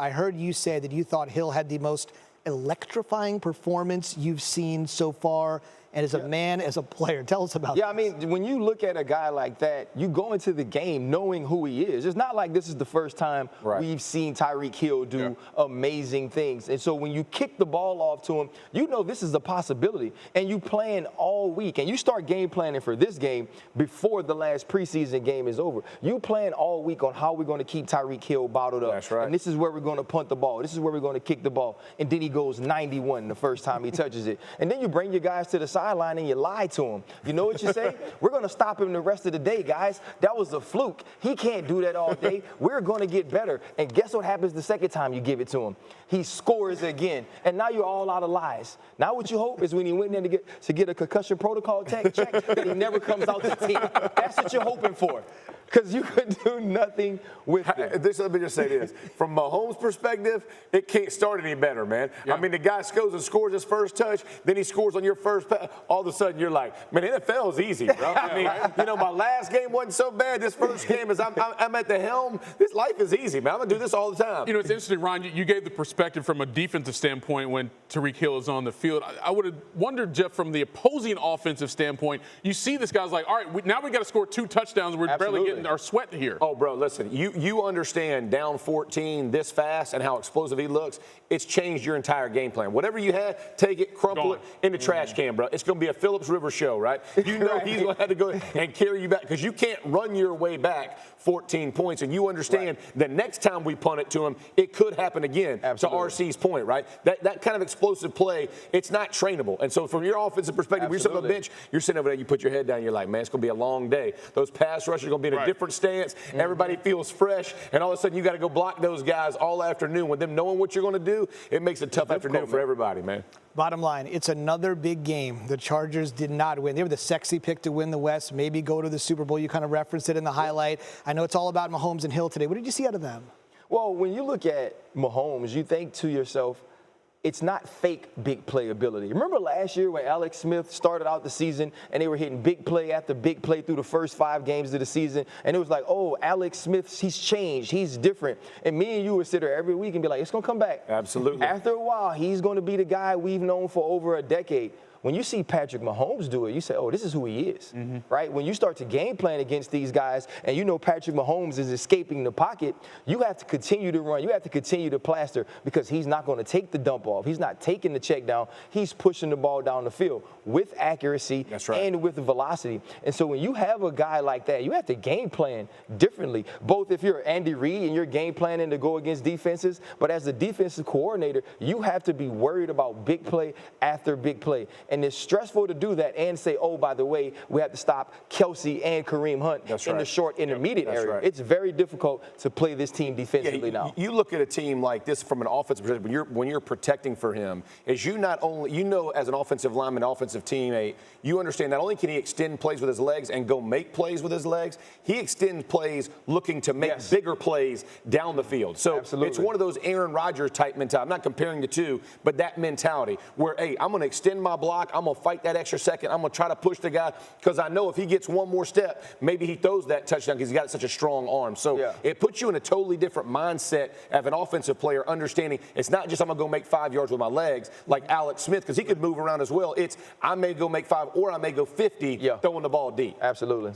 I heard you say that you thought Hill had the most electrifying performance you've seen so far. And as a man, as a player, tell us about that. Yeah, I mean, when you look at a guy like that, you go into the game knowing who he is. It's not like this is the first time we've seen Tyreek Hill do amazing things. And so when you kick the ball off to him, you know this is a possibility. And you plan all week. And you start game planning for this game before the last preseason game is over. You plan all week on how we're going to keep Tyreek Hill bottled up. That's right. And this is where we're going to punt the ball. This is where we're going to kick the ball. And then he goes 91 the first time he touches it. And then you bring your guys to the sideline and you lie to him. You know what you say? We're going to stop him the rest of the day, guys. That was a fluke. He can't do that all day. We're going to get better. And guess what happens the second time you give it to him? He scores again. And now you're all out of lies. Now what you hope is when he went in to get a concussion protocol check that he never comes out the team. That's what you're hoping for. Because you could do nothing with it. Let me just say this. From Mahomes' perspective, it can't start any better, man. Yeah. I mean, the guy goes and scores his first touch, then he scores on your first pass. All of a sudden, you're like, man, NFL is easy, bro. I mean, you know, my last game wasn't so bad. This first game is I'm at the helm. This life is easy, man. I'm going to do this all the time. You know, it's interesting, Ron, you gave the perspective from a defensive standpoint when Tyreek Hill is on the field. I would have wondered, Jeff, from the opposing offensive standpoint, you see this guy's like, all right, now we got to score 2 touchdowns. We're barely getting our sweat here. Oh, bro, listen, you understand down 14 this fast and how explosive he looks. It's changed your entire game plan. Whatever you had, take it, crumple it in the trash can, bro. It's going to be a Phillips River show, right? You know he's going to have to go and carry you back because you can't run your way back 14 points. And you understand the next time we punt it to him, it could happen again. To RC's point, right? That kind of explosive play, it's not trainable. And so from your offensive perspective, when you're sitting on the bench, you're sitting over there, you put your head down, you're like, man, it's going to be a long day. Those pass rushers are going to be in a different stance. Everybody feels fresh, and all of a sudden you got to go block those guys all afternoon. With them knowing what you're going to do, it makes a tough afternoon for everybody, man. Bottom line, it's another big game. The Chargers did not win. They were the sexy pick to win the West, maybe go to the Super Bowl. You kind of referenced it in the highlight. I know it's all about Mahomes and Hill today. What did you see out of them? Well, when you look at Mahomes, you think to yourself, it's not fake big play ability. Remember last year when Alex Smith started out the season and they were hitting big play after big play through the first 5 games of the season, and it was like, oh, Alex Smith, he's changed, he's different. And me and you would sit there every week and be like, it's going to come back. Absolutely. After a while, he's going to be the guy we've known for over a decade. When you see Patrick Mahomes do it, you say, oh, this is who he is, right? When you start to game plan against these guys and you know Patrick Mahomes is escaping the pocket, you have to continue to run. You have to continue to plaster because he's not going to take the dump off. He's not taking the check down. He's pushing the ball down the field with accuracy and with velocity. And so when you have a guy like that, you have to game plan differently, both if you're Andy Reid and you're game planning to go against defenses, but as a defensive coordinator, you have to be worried about big play after big play. And it's stressful to do that and say, oh, by the way, we have to stop Kelsey and Kareem Hunt in the short intermediate area. It's very difficult to play this team defensively now. You look at a team like this from an offensive perspective, when you're protecting for him, is you not only, you know, as an offensive lineman, offensive teammate, you understand not only can he extend plays with his legs and go make plays with his legs, he extends plays looking to make bigger plays down the field. So it's one of those Aaron Rodgers type mentality. I'm not comparing the two, but that mentality where, hey, I'm going to extend my block. I'm going to fight that extra second. I'm going to try to push the guy because I know if he gets one more step, maybe he throws that touchdown because he's got such a strong arm. So it puts you in a totally different mindset as an offensive player, understanding it's not just I'm going to go make 5 yards with my legs like Alex Smith because he could move around as well. It's I may go make 5 or I may go 50 throwing the ball deep. Absolutely.